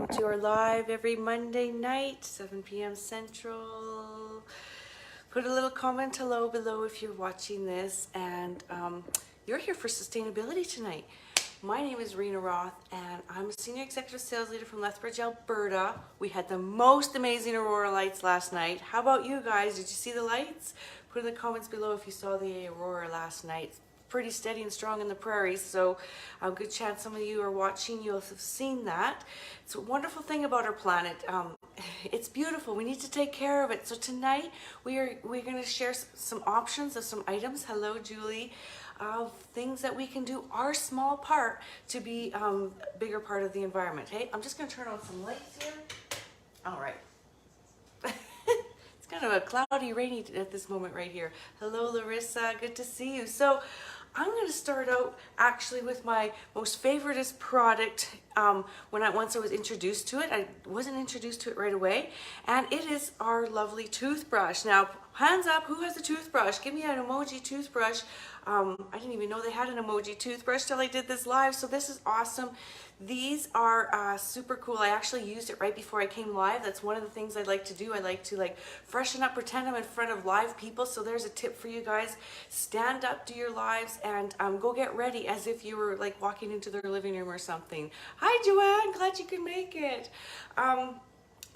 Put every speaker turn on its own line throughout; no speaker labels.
welcome to our live every Monday night, 7 p.m. Central. Put a little comment hello below if you're watching this, and you're here for sustainability tonight. My name is Rena Roth, and I'm a Senior Executive Sales Leader from Lethbridge, Alberta. We had the most amazing aurora lights last night. How about you guys? Did you see the lights? Put in the comments below if you saw the aurora last night. Pretty steady and strong in the prairies, so a good chance some of you are watching, you'll have seen that. It's a wonderful thing about our planet. It's beautiful. We need to take care of it. So tonight we're going to share some options of some items. Hello, Julie. Of things that we can do our small part to be a bigger part of the environment. Hey, I'm just going to turn on some lights here. All right. It's kind of a cloudy, rainy at this moment right here. Hello, Larissa. Good to see you. So I'm going to start out actually with my most favoriteest product. Once I was introduced to it, I wasn't introduced to it right away, and it is our lovely toothbrush. Now, hands up, who has a toothbrush? Give me an emoji toothbrush. I didn't even know they had an emoji toothbrush till I did this live, so this is awesome. These are super cool. I actually used it right before I came live. That's one of the things I like to do. I like to freshen up, pretend I'm in front of live people. So there's a tip for you guys. Stand up, do your lives, and go get ready as if you were walking into their living room or something. Hi, Joanne. Glad you can make it.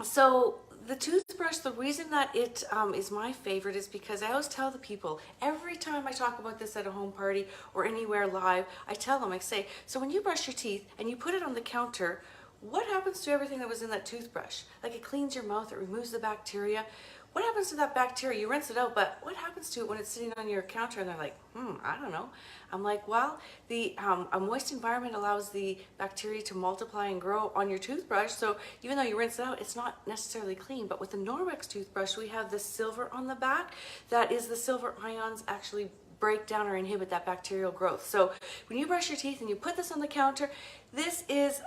So the toothbrush, the reason that it is my favorite is because I always tell the people, every time I talk about this at a home party or anywhere live, I tell them, I say, so when you brush your teeth and you put it on the counter, what happens to everything that was in that toothbrush? It cleans your mouth, it removes the bacteria. What happens to that bacteria? You rinse it out, but what happens to it when it's sitting on your counter? And they're like, I don't know. I'm like, well, a moist environment allows the bacteria to multiply and grow on your toothbrush. So even though you rinse it out, it's not necessarily clean. But with the Norwex toothbrush, we have this silver on the back. That is the silver ions actually break down or inhibit that bacterial growth. So when you brush your teeth and you put this on the counter, this is,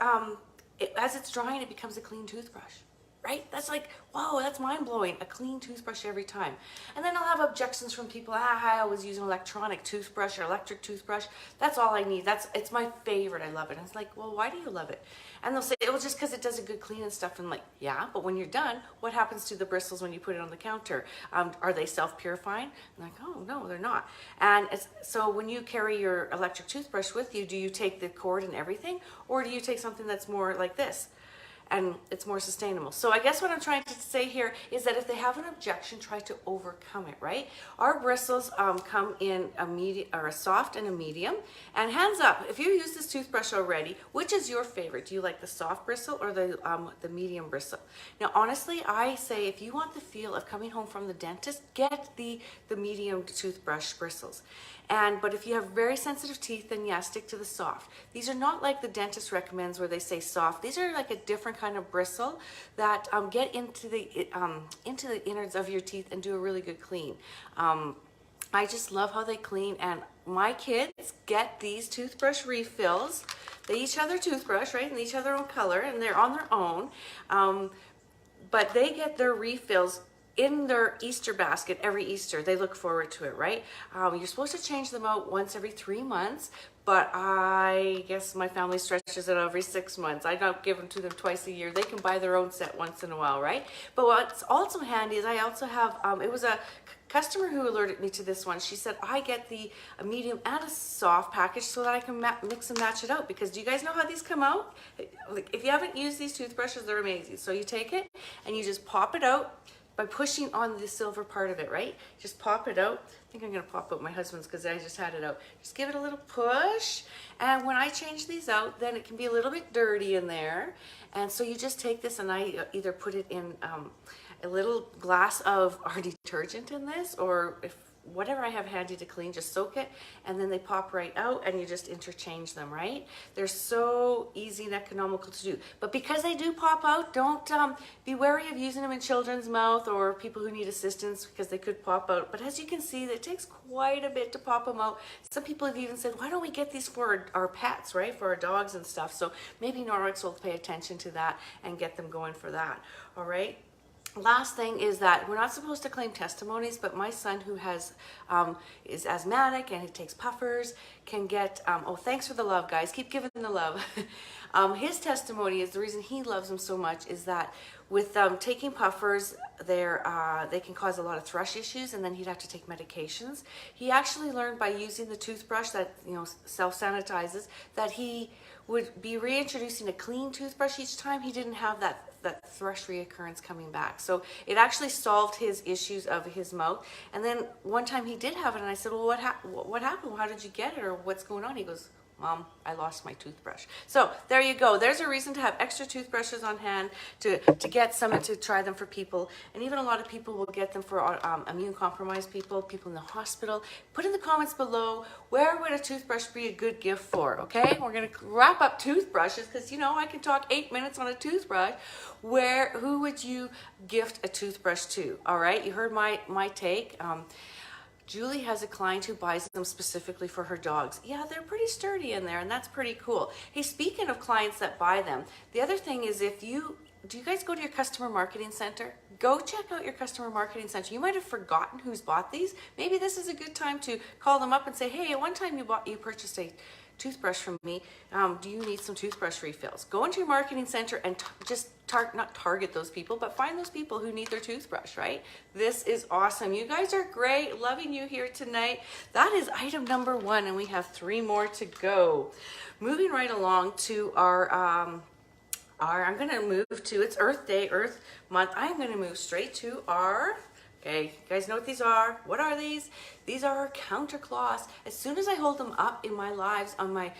as it's drying, it becomes a clean toothbrush. Right? That's whoa, that's mind-blowing. A clean toothbrush every time. And then I'll have objections from people, I always use an electronic toothbrush or electric toothbrush. That's all I need. It's my favorite. I love it. And it's well, why do you love it? And they'll say, it was just because it does a good clean and stuff. And yeah, but when you're done, what happens to the bristles when you put it on the counter? Are they self-purifying? I'm oh, no, they're not. And so when you carry your electric toothbrush with you, do you take the cord and everything? Or do you take something that's more like this? And it's more sustainable. So I guess what I'm trying to say here is that if they have an objection, try to overcome it, right? Our bristles come in a medium or a soft and a medium. And hands up, if you use this toothbrush already, which is your favorite? Do you like the soft bristle or the medium bristle? Now, honestly, I say if you want the feel of coming home from the dentist, get the medium toothbrush bristles. But if you have very sensitive teeth, then yeah, stick to the soft. These are not like the dentist recommends where they say soft. These are like a different kind of bristle that get into the innards of your teeth and do a really good clean. I just love how they clean, and my kids get these toothbrush refills. They each have their toothbrush, right? And they each have their own color, and they're on their own. But they get their refills in their Easter basket every Easter. They look forward to it, right? You're supposed to change them out once every 3 months, but I guess my family stretches it every 6 months. I don't give them to them twice a year. They can buy their own set once in a while, right? But what's also handy is I also have, it was a customer who alerted me to this one. She said, I get a medium and a soft package so that I can mix and match it out, because do you guys know how these come out? If you haven't used these toothbrushes, they're amazing. So you take it and you just pop it out by pushing on the silver part of it, right? Just pop it out. I think I'm gonna pop out my husband's because I just had it out. Just give it a little push. And when I change these out, then it can be a little bit dirty in there. And so you just take this, and I either put it in a little glass of our detergent in this, or if whatever I have handy to clean, just soak it, and then they pop right out, and you just interchange them, right? They're so easy and economical to do. But because they do pop out, don't be wary of using them in children's mouth or people who need assistance, because they could pop out. But as you can see, it takes quite a bit to pop them out. Some people have even said, why don't we get these for our pets, right? For our dogs and stuff. So maybe Norwex will pay attention to that and get them going for that, all right? last thing is that we're not supposed to claim testimonies, but my son, who has is asthmatic and he takes puffers, can get oh, thanks for the love, guys, keep giving the love. His testimony is the reason he loves them so much is that with taking puffers, they can cause a lot of thrush issues, and then he'd have to take medications. He actually learned by using the toothbrush that, you know, self-sanitizes, that he would be reintroducing a clean toothbrush each time. He didn't have that thrush reoccurrence coming back. So it actually solved his issues of his mouth. And then one time he did have it, and I said, well, what happened? How did you get it, or what's going on? He goes, Mom, I lost my toothbrush. So there you go. There's a reason to have extra toothbrushes on hand, to get some and to try them for people. And even a lot of people will get them for immune compromised people in the hospital. Put in the comments below, where would a toothbrush be a good gift for, okay? We're going to wrap up toothbrushes because, you know, I can talk 8 minutes on a toothbrush. Who would you gift a toothbrush to? All right, you heard my take. Julie has a client who buys them specifically for her dogs. Yeah, they're pretty sturdy in there, and that's pretty cool. Hey, speaking of clients that buy them, the other thing is, do you guys go to your customer marketing center? Go check out your customer marketing center. You might have forgotten who's bought these. Maybe this is a good time to call them up and say, hey, at one time you purchased a toothbrush from me. Do you need some toothbrush refills? Go into your marketing center and just not target those people, but find those people who need their toothbrush, right? This is awesome. You guys are great. Loving you here tonight. That is item number 1, and we have 3 more to go. Moving right along to our I'm going to move to, it's Earth Day, Earth Month. I'm going to move straight to our, okay, you guys know what these are. What are these? These are our counter cloths. As soon as I hold them up in my lives, on my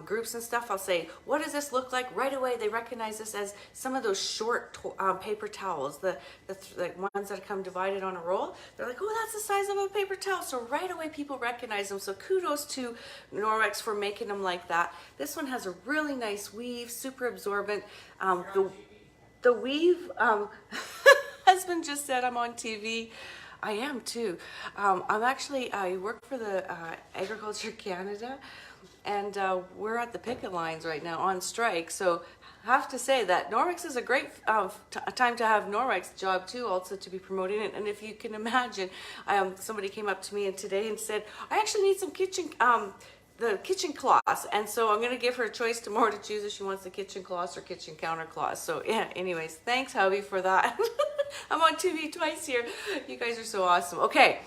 groups and stuff, I'll say, what does this look like? Right away, they recognize this as some of those short paper towels, the ones that come divided on a roll. They're like, oh, that's the size of a paper towel. So right away, people recognize them. So kudos to Norwex for making them like that. This one has a really nice weave, super absorbent. The weave, husband just said I'm on TV. I am too. I work for the Agriculture Canada, and we're at the picket lines right now on strike. So I have to say that Norwex is a great time to have Norwex job too, also to be promoting it. And if you can imagine, somebody came up to me today and said, I actually need some the kitchen cloths, and so I'm going to give her a choice tomorrow to choose if she wants the kitchen cloths or kitchen counter cloths. So yeah, anyways, thanks hubby for that. I'm on TV twice here. You guys are so awesome. Okay,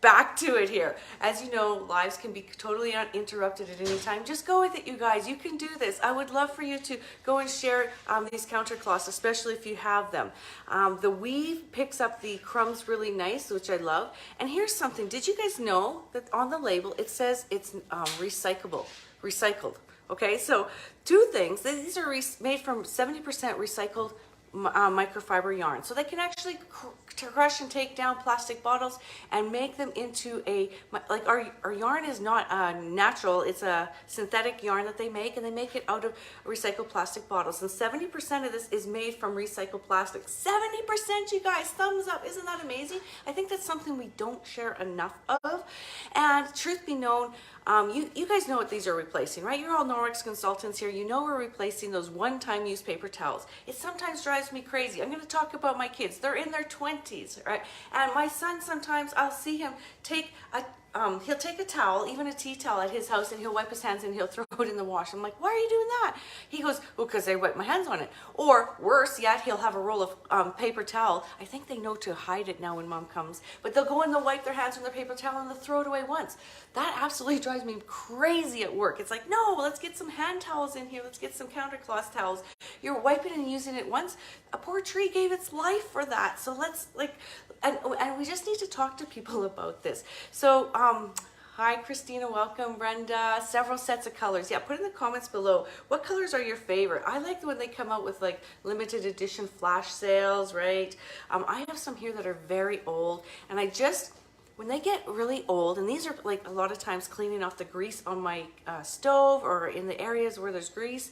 back to it here. As you know, lives can be totally uninterrupted at any time. Just go with it, you guys. You can do this. I would love for you to go and share these counter cloths, especially if you have them. The weave picks up the crumbs really nice, which I love. And here's something. Did you guys know that on the label it says it's recycled? Okay, so 2 things. These are made from 70% recycled microfiber yarn, so they can actually crush and take down plastic bottles and make them into like our yarn is not natural, it's a synthetic yarn that they make, and they make it out of recycled plastic bottles, and 70% of this is made from recycled plastic. 70%, you guys, thumbs up. Isn't that amazing? I think that's something we don't share enough of. And truth be known, you guys know what these are replacing, right? You're all Norwex consultants here. You know we're replacing those one-time use paper towels. It sometimes drives me crazy. I'm going to talk about my kids. They're in their 20s, right? And my son, sometimes I'll see him take he'll take a towel, even a tea towel at his house, and he'll wipe his hands and he'll throw it in the wash. I'm like, why are you doing that? He goes, well, because I wipe my hands on it. Or worse yet, he'll have a roll of paper towel. I think they know to hide it now when mom comes, but they'll go and they'll wipe their hands on their paper towel and they'll throw it away once. That absolutely drives me crazy at work. It's like, no, let's get some hand towels in here. Let's get some countercloth towels. You're wiping and using it once. A poor tree gave its life for that. So let's and we just need to talk to people about this. So hi Christina, welcome. Brenda, several sets of colors. Yeah, put in the comments below, what colors are your favorite? I like when they come out with like limited edition flash sales, right? I have some here that are very old, and when they get really old, and these are like a lot of times cleaning off the grease on my stove or in the areas where there's grease,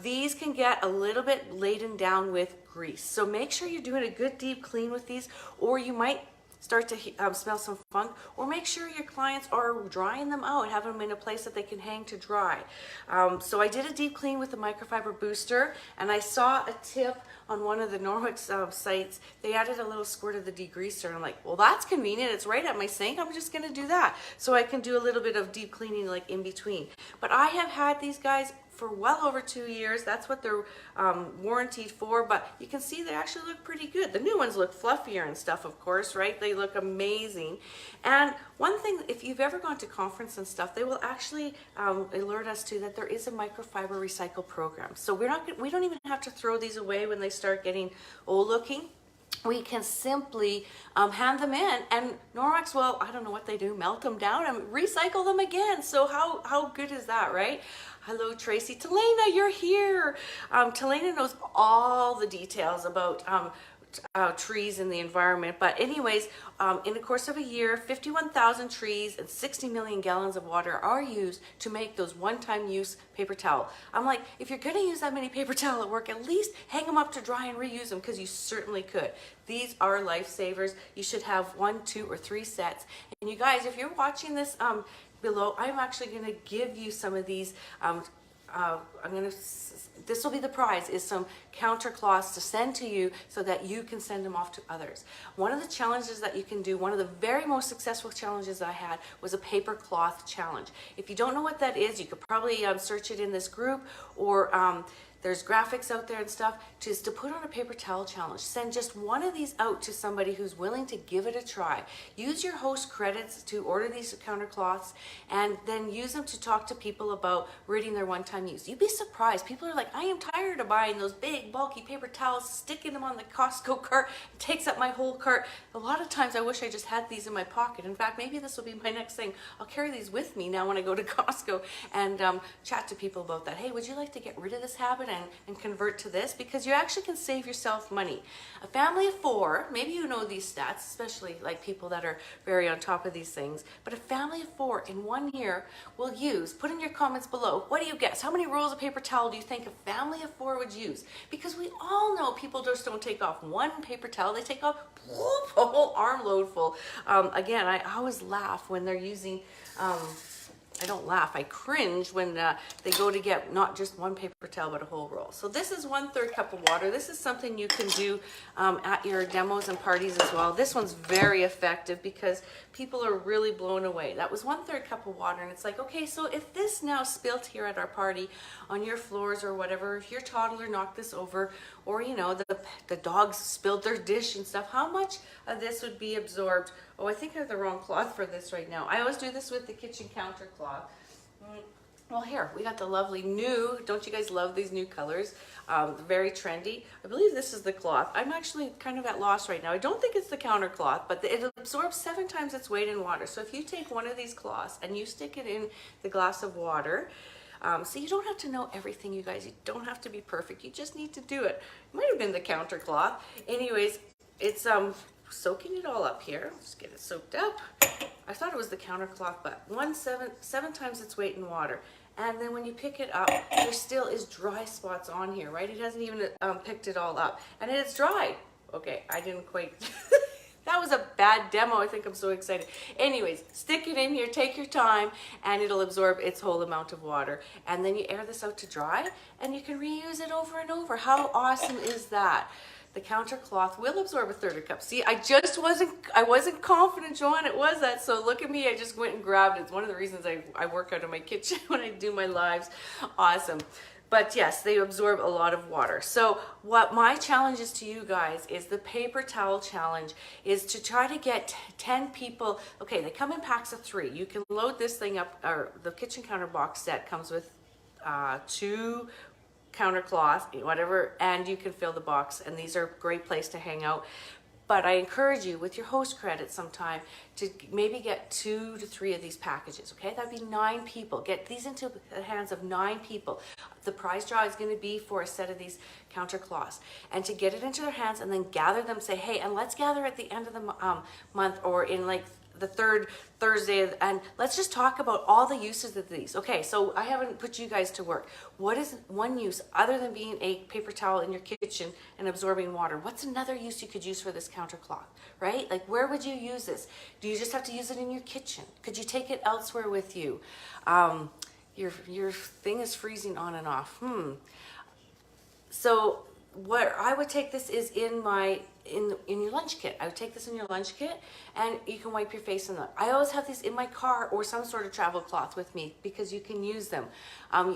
these can get a little bit laden down with grease. So make sure you're doing a good deep clean with these, or you might start to smell some funk, or make sure your clients are drying them out, having them in a place that they can hang to dry. So I did a deep clean with the microfiber booster, and I saw a tip on one of the Norwick sites. They added a little squirt of the degreaser, and I'm like, well, that's convenient. It's right at my sink. I'm just going to do that. So I can do a little bit of deep cleaning like in between. But I have had these guys for well over 2 years. That's what they're warranted for, but you can see they actually look pretty good. The new ones look fluffier and stuff, of course, right? They look amazing. And one thing, if you've ever gone to conference and stuff, they will actually alert us to that there is a microfiber recycle program. So we don't even have to throw these away when they start getting old looking. We can simply hand them in, and Norwex, well, I don't know what they do, melt them down and recycle them again. So how good is that, right? Hello, Tracy. Talena, you're here. Talena knows all the details about trees in the environment. But anyways, in the course of a year, 51,000 trees and 60 million gallons of water are used to make those one-time use paper towel. I'm like, if you're going to use that many paper towel at work, at least hang them up to dry and reuse them, because you certainly could. These are lifesavers. You should have 1, 2, or 3 sets. And you guys, if you're watching this below, I'm actually going to give you some of these. This will be the prize, is some counter cloths to send to you so that you can send them off to others. One of the challenges that you can do, one of the very most successful challenges I had, was a paper cloth challenge. If you don't know what that is, you could probably search it in this group, or there's graphics out there and stuff, to put on a paper towel challenge. Send just one of these out to somebody who's willing to give it a try. Use your host credits to order these counter cloths, and then use them to talk to people about ridding their one-time use. You'd be surprised. People are like, I am tired of buying those big, bulky paper towels, sticking them on the Costco cart. It takes up my whole cart. A lot of times I wish I just had these in my pocket. In fact, maybe this will be my next thing. I'll carry these with me now when I go to Costco and chat to people about that. Hey, would you like to get rid of this habit and convert to this? Because you actually can save yourself money. A family of 4, maybe you know these stats, especially like people that are very on top of these things, but a family of 4 in 1 year will use, put in your comments below, what do you guess? How many rolls of paper towel do you think a family of 4 would use? Because we all know people just don't take off one paper towel, they take off a whole armload full. Again, I always laugh when they're using, I don't laugh, I cringe when they go to get not just one paper towel but a whole roll. So this is 1/3 cup of water. This is something you can do at your demos and parties as well. This one's very effective because people are really blown away. That was 1/3 cup of water, and it's like, okay, so if this now spilt here at our party on your floors or whatever, if your toddler knocked this over, or you know, the dogs spilled their dish and stuff, how much of this would be absorbed? Oh, I think I have the wrong cloth for this right now. I always do this with the kitchen counter cloth. Well, here, we got the lovely new, don't you guys love these new colors? Very trendy. I believe this is the cloth. I'm actually kind of at loss right now. I don't think it's the counter cloth, but it absorbs 7 times its weight in water. So if you take one of these cloths and you stick it in the glass of water, so you don't have to know everything, you guys. You don't have to be perfect. You just need to do it. It might have been the counter cloth. Anyways, it's soaking it all up here. Let's get it soaked up. I thought it was the counter cloth, but 7 times its weight in water. And then when you pick it up, there still is dry spots on here, right? It hasn't even picked it all up. And it's dry. Okay, I didn't quite... That was a bad demo. I think I'm so excited. Anyways, stick it in here, take your time, and it'll absorb its whole amount of water. And then you air this out to dry, and you can reuse it over and over. How awesome is that? The counter cloth will absorb 1/3 cup. See, I wasn't confident, Joanne, it was that. So look at me, I just went and grabbed it. It's one of the reasons I work out of my kitchen when I do my lives. Awesome. But yes, they absorb a lot of water. So what my challenge is to you guys is the paper towel challenge is to try to get 10 people. Okay, they come in packs of 3. You can load this thing up, or the kitchen counter box set comes with 2 counter cloth, whatever, and you can fill the box, and these are a great place to hang out. But I encourage you with your host credit sometime to maybe get 2 to 3 of these packages, okay? That'd be 9 people. Get these into the hands of 9 people. The prize draw is going to be for a set of these counter cloths. And to get it into their hands and then gather them, say, hey, and let's gather at the end of the month or in like the third Thursday, and let's just talk about all the uses of these. Okay, so I haven't put you guys to work. What is one use other than being a paper towel in your kitchen and absorbing water? What's another use you could use for this counter cloth, right? Like, where would you use this? Do you just have to use it in your kitchen? Could you take it elsewhere with you? Your thing is freezing on and off. So where I would take this is in your lunch kit. I would take this in your lunch kit, and you can wipe your face in them. I always have these in my car or some sort of travel cloth with me because you can use them.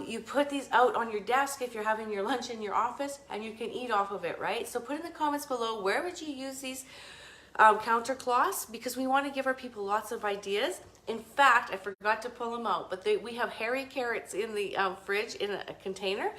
You put these out on your desk if you're having your lunch in your office, and you can eat off of it, right? So put in the comments below, where would you use these counter cloths? Because we want to give our people lots of ideas. In fact, I forgot to pull them out, but we have hairy carrots in the fridge in a container.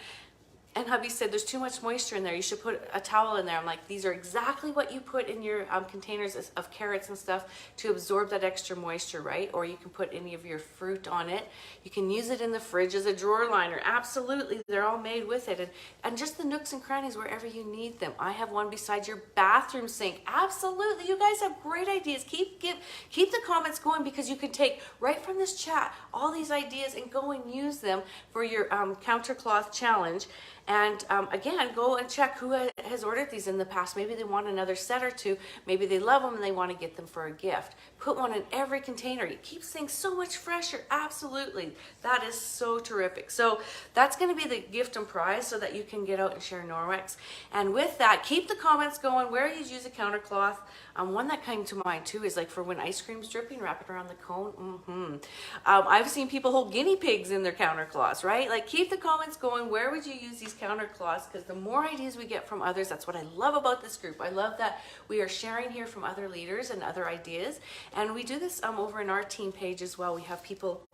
And hubby said there's too much moisture in there. You should put a towel in there. I'm like, these are exactly what you put in your containers of carrots and stuff to absorb that extra moisture, right? Or you can put any of your fruit on it. You can use it in the fridge as a drawer liner. Absolutely, they're all made with it. And just the nooks and crannies wherever you need them. I have one beside your bathroom sink. Absolutely, you guys have great ideas. Keep the comments going, because you can take right from this chat all these ideas and go and use them for your counter cloth challenge. And again, go and check who has ordered these in the past. Maybe they want another set or two. Maybe they love them and they want to get them for a gift. Put one in every container. It keeps things so much fresher. Absolutely. That is so terrific. So that's going to be the gift and prize so that you can get out and share Norwex. And with that, keep the comments going where you use a counter cloth. One that came to mind too is like for when ice cream's dripping, wrap it around the cone. I've seen people hold guinea pigs in their counter cloths, right? Like, keep the comments going. Where would you use these counter cloths? Because the more ideas we get from others, that's what I love about this group. I love that we are sharing here from other leaders and other ideas. And we do this over in our team page as well. We have people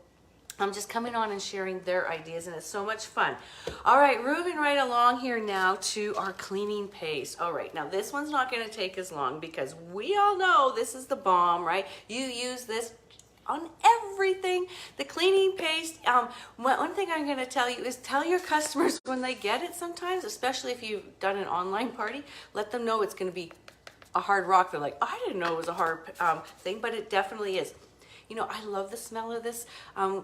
just coming on and sharing their ideas, and it's so much fun. All right, moving right along here now to our cleaning paste. All right, now this one's not going to take as long because we all know this is the bomb, right? You use this on everything. The cleaning paste. One thing I'm going to tell you is tell your customers when they get it sometimes, especially if you've done an online party, let them know it's going to be a hard rock. They're like, I didn't know it was a hard thing, but it definitely is. You know, I love the smell of this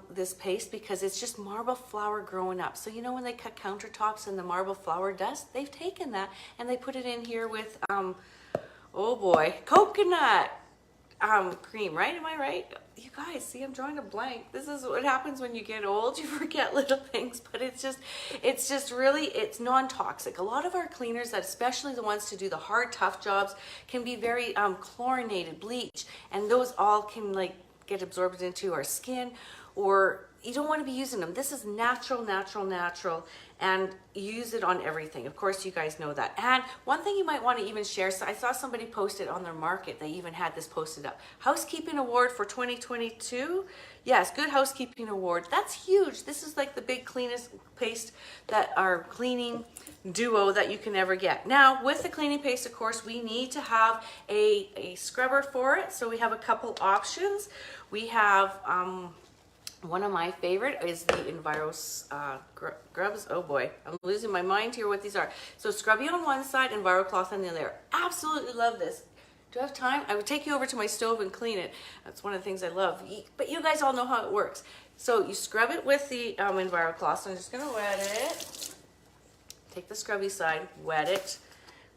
this paste because it's just marble flour growing up. So you know when they cut countertops and the marble flour dust, they've taken that and they put it in here with, oh boy, coconut cream, right? Am I right? You guys, see, I'm drawing a blank. This is what happens when you get old. You forget little things, but it's just really, it's non-toxic. A lot of our cleaners, that especially the ones to do the hard, tough jobs, can be very chlorinated, bleach, and those all can like get absorbed into our skin, or you don't want to be using them. This is natural, and use it on everything. Of course, you guys know that. And one thing you might want to even share, so I saw somebody post it on their market. They even had this posted up. Housekeeping Award for 2022. Yes, Good Housekeeping Award. That's huge. This is like the big cleanest paste that our cleaning duo that you can ever get. Now, with the cleaning paste, of course, we need to have a scrubber for it. So we have a couple options. We have one of my favorite is the Enviro Scrubs. Oh boy, I'm losing my mind here what these are. So scrubby on one side, Enviro cloth on the other. Absolutely love this. Do I have time? I would take you over to my stove and clean it. That's one of the things I love. But you guys all know how it works. So you scrub it with the Enviro cloth. So I'm just gonna wet it. Take the scrubby side, wet it.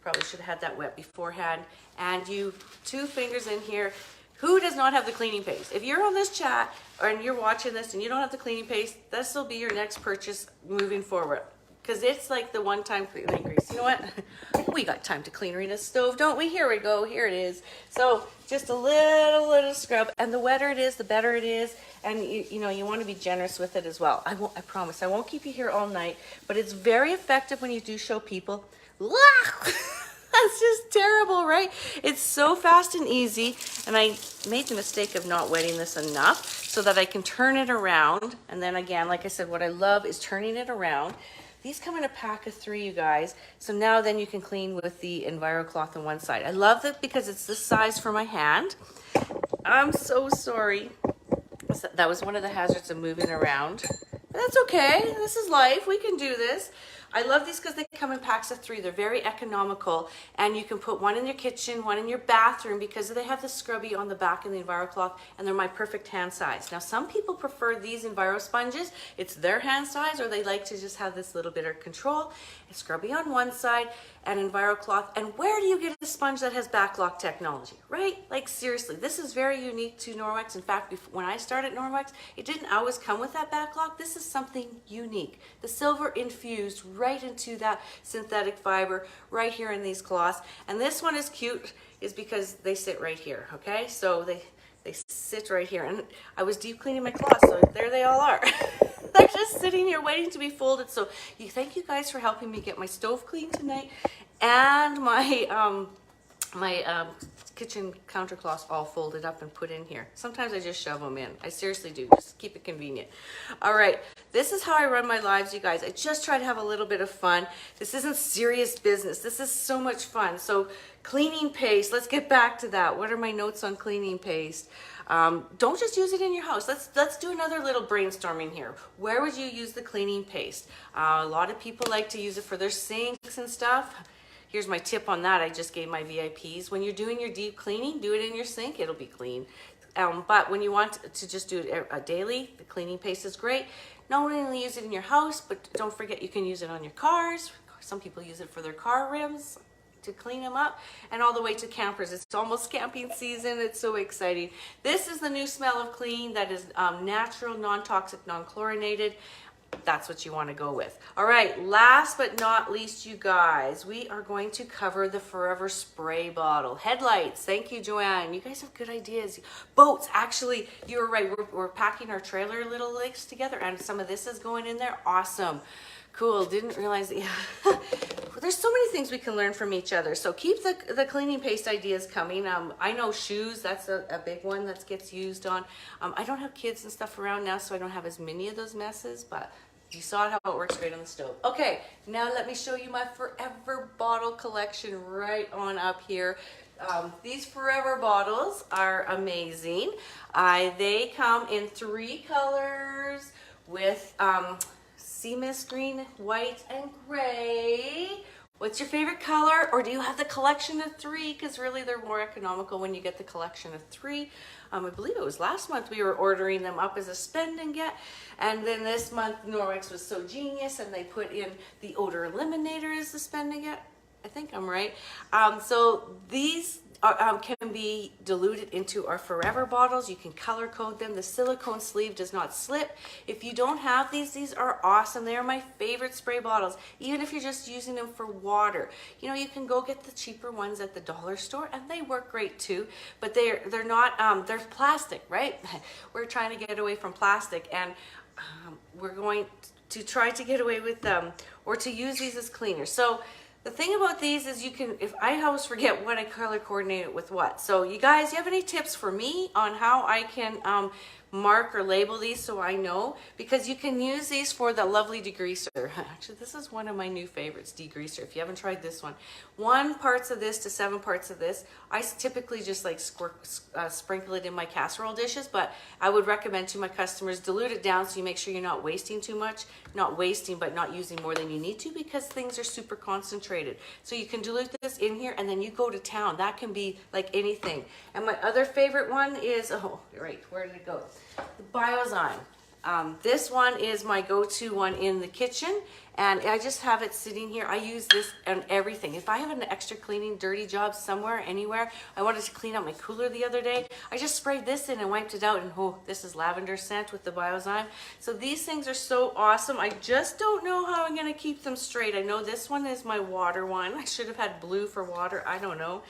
Probably should have had that wet beforehand. And you, 2 fingers in here. Who does not have the cleaning paste? If you're on this chat and you're watching this and you don't have the cleaning paste, this will be your next purchase moving forward. Because it's like the one-time cleaning grease. You know what? We got time to clean Rena's stove, don't we? Here we go. Here it is. So just a little scrub. And the wetter it is, the better it is. And you know, you want to be generous with it as well. I promise I won't keep you here all night. But it's very effective when you do show people. That's just terrible, right? It's so fast and easy. And I made the mistake of not wetting this enough so that I can turn it around. And then again, like I said, what I love is turning it around. These come in a pack of 3, you guys. So now then you can clean with the Enviro cloth on one side. I love it because it's this size for my hand. I'm so sorry. That was one of the hazards of moving around. But that's okay. This is life. We can do this. I love these because they come in packs of 3. They're very economical, and you can put one in your kitchen, one in your bathroom, because they have the scrubby on the back and the EnviroCloth, and they're my perfect hand size. Now, some people prefer these Enviro sponges. It's their hand size, or they like to just have this little bit of control. It's scrubby on one side and EnviroCloth. And where do you get a sponge that has backlock technology, right? Like, seriously, this is very unique to Norwex. In fact, when I started Norwex, it didn't always come with that backlock. This is something unique. The silver infused right into that synthetic fiber right here in these cloths. And this one is cute is because they sit right here, okay? So they sit right here. And I was deep cleaning my cloths, so there they all are. They're just sitting here waiting to be folded. So thank you guys for helping me get my stove clean tonight, and my kitchen counter cloths all folded up and put in here. Sometimes I just shove them in. I seriously do. Just keep it convenient. All right. This is how I run my lives, you guys. I just try to have a little bit of fun. This isn't serious business. This is so much fun. So cleaning paste, let's get back to that. What are my notes on cleaning paste? Don't just use it in your house. Let's do another little brainstorming here. Where would you use the cleaning paste? A lot of people like to use it for their sinks and stuff. Here's my tip on that. I just gave my VIPs. When you're doing your deep cleaning, do it in your sink. It'll be clean. But when you want to just do it daily, the cleaning paste is great. Not only use it in your house, but don't forget you can use it on your cars. Some people use it for their car rims to clean them up, and all the way to campers. It's almost camping season. It's so exciting. This is the new smell of clean that is natural, non-toxic, non-chlorinated. That's what you want to go with. All right, last but not least, you guys, we are going to cover the Forever spray bottle. Headlights, thank you, Joanne. You guys have good ideas. Boats, actually, you were right. We're packing our trailer little lakes together, and some of this is going in there. Awesome. Cool, didn't realize that. Yeah. There's so many things we can learn from each other. So keep the cleaning paste ideas coming. I know shoes, that's a big one that gets used on. I don't have kids and stuff around now, so I don't have as many of those messes, but you saw how it works great on the stove. Okay, now let me show you my Forever bottle collection right on up here. These Forever bottles are amazing. They come in 3 colors with sea mist green, white, and gray. What's your favorite color? Or do you have the collection of 3? Because really they're more economical when you get the collection of 3. I believe it was last month we were ordering them up as a spend and get. And then this month Norwex was so genius and they put in the odor eliminator as the spend and get. I think I'm right. So these can be diluted into our Forever bottles. You can color code them. The silicone sleeve does not slip. If you don't have these are awesome. They are my favorite spray bottles, even if you're just using them for water. You know, you can go get the cheaper ones at the dollar store and they work great too, but they're not, they're plastic, right? We're trying to get away from plastic, and we're going to try to get away with them or to use these as cleaners. So the thing about these is you can, if I always forget what I color coordinate it with what. So you guys, you have any tips for me on how I can mark or label these so I know? Because you can use these for the lovely degreaser. Actually, this is one of my new favorites, degreaser. If you haven't tried this one, 1 parts of this to 7 parts of this. I typically just like sprinkle it in my casserole dishes, but I would recommend to my customers dilute it down so you make sure you're not wasting too much. Not wasting, but not using more than you need to, because things are super concentrated. So you can dilute this in here and then you go to town. That can be like anything. And my other favorite one is, oh, right, where did it go? The Biozyme. This one is my go-to one in the kitchen, and I just have it sitting here. I use this on everything. If I have an extra cleaning dirty job somewhere, anywhere, I wanted to clean out my cooler the other day, I just sprayed this in and wiped it out, and oh, this is lavender scent with the Biozyme. So these things are so awesome. I just don't know how I'm going to keep them straight. I know this one is my water one. I should have had blue for water. I don't know.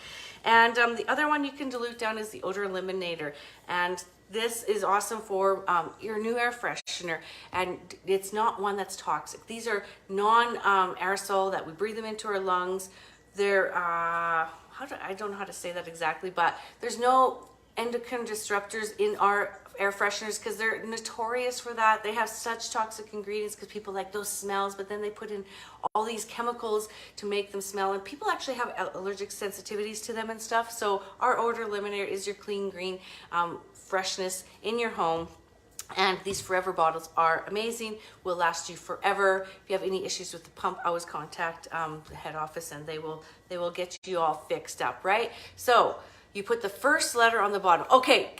And the other one you can dilute down is the odor eliminator. And this is awesome for your new air freshener, and it's not one that's toxic. These are non-aerosol that we breathe them into our lungs. They're, I don't know how to say that exactly, but there's no endocrine disruptors in our air fresheners because they're notorious for that. They have such toxic ingredients because people like those smells, but then they put in all these chemicals to make them smell, and people actually have allergic sensitivities to them and stuff. So our odor eliminator is your clean green freshness in your home. And these forever bottles are amazing, will last you forever. If you have any issues with the pump, always contact the head office and they will get you all fixed up, right? So you put the first letter on the bottom. Okay,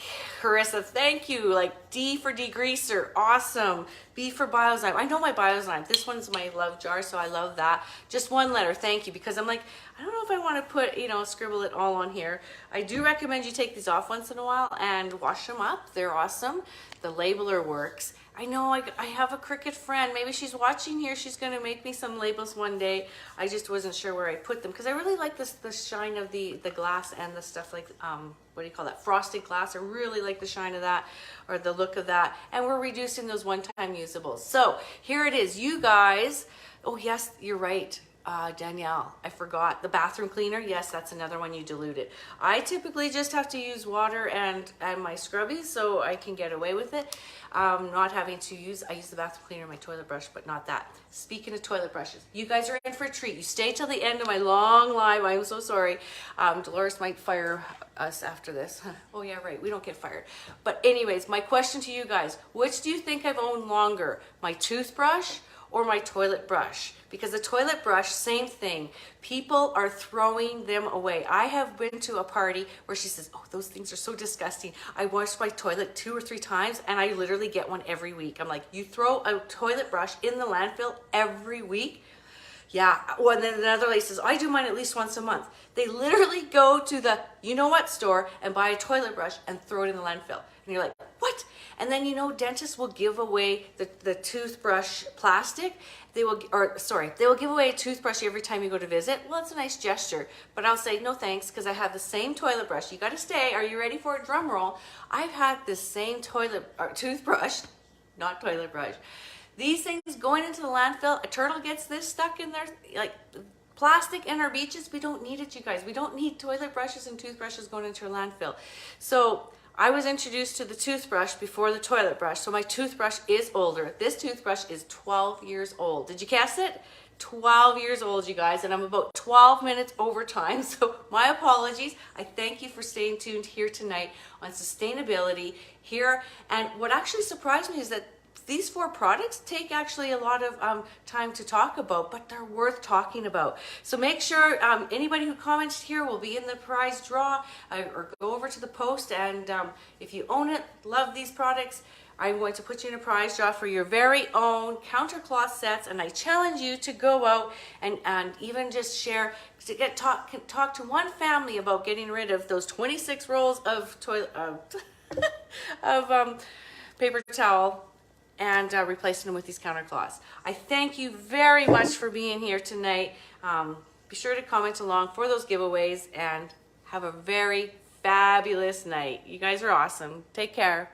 Carissa, thank you. Like D for degreaser, awesome. B for biozyme. I know my biozyme. This one's my love jar, so I love that. Just one letter, thank you, because I'm like, I don't know if I want to put, you know, scribble it all on here. I do recommend you take these off once in a while and wash them up. They're awesome. The labeler works. I know I have a Cricut friend. Maybe she's watching here. She's going to make me some labels one day. I just wasn't sure where I put them because I really like the shine of the glass and the stuff like, what do you call that? Frosted glass. I really like the shine of that or the look of that. And we're reducing those one-time usables. So here it is. You guys, oh yes, you're right. Danielle, I forgot. The bathroom cleaner, yes, that's another one you diluted. I typically just have to use water and my scrubbies so I can get away with it. Not having to use, I use the bathroom cleaner and my toilet brush, but not that. Speaking of toilet brushes, you guys are in for a treat. You stay till the end of my long live. I'm so sorry. Dolores might fire us after this. Oh yeah, right, we don't get fired. But anyways, my question to you guys, which do you think I've owned longer? My toothbrush or my toilet brush? Because the toilet brush, same thing. People are throwing them away. I have been to a party where she says, oh, those things are so disgusting. I wash my toilet 2 or 3 times and I literally get one every week. I'm like, you throw a toilet brush in the landfill every week? Yeah, well, and then another lady says, I do mine at least once a month. They literally go to the you know what store and buy a toilet brush and throw it in the landfill. And you're like, what? And then, you know, dentists will give away the toothbrush plastic. They will give away a toothbrush every time you go to visit. Well, it's a nice gesture, but I'll say no thanks because I have the same toilet brush. You got to stay. Are you ready for a drum roll? I've had this same toothbrush, not toilet brush. These things going into the landfill, a turtle gets this stuck in there, like plastic in our beaches. We don't need it, you guys. We don't need toilet brushes and toothbrushes going into a landfill. So I was introduced to the toothbrush before the toilet brush, so my toothbrush is older. This toothbrush is 12 years old. Did you guess it? 12 years old, you guys, and I'm about 12 minutes over time, so my apologies. I thank you for staying tuned here tonight on sustainability here. And what actually surprised me is that these 4 products take actually a lot of time to talk about, but they're worth talking about. So make sure anybody who comments here will be in the prize draw or go over to the post. And if you own it, love these products, I'm going to put you in a prize draw for your very own countercloth sets. And I challenge you to go out and even just share, to talk to one family about getting rid of those 26 rolls of paper towel and replacing them with these countercloths. I thank you very much for being here tonight. Be sure to comment along for those giveaways and have a very fabulous night. You guys are awesome. Take care.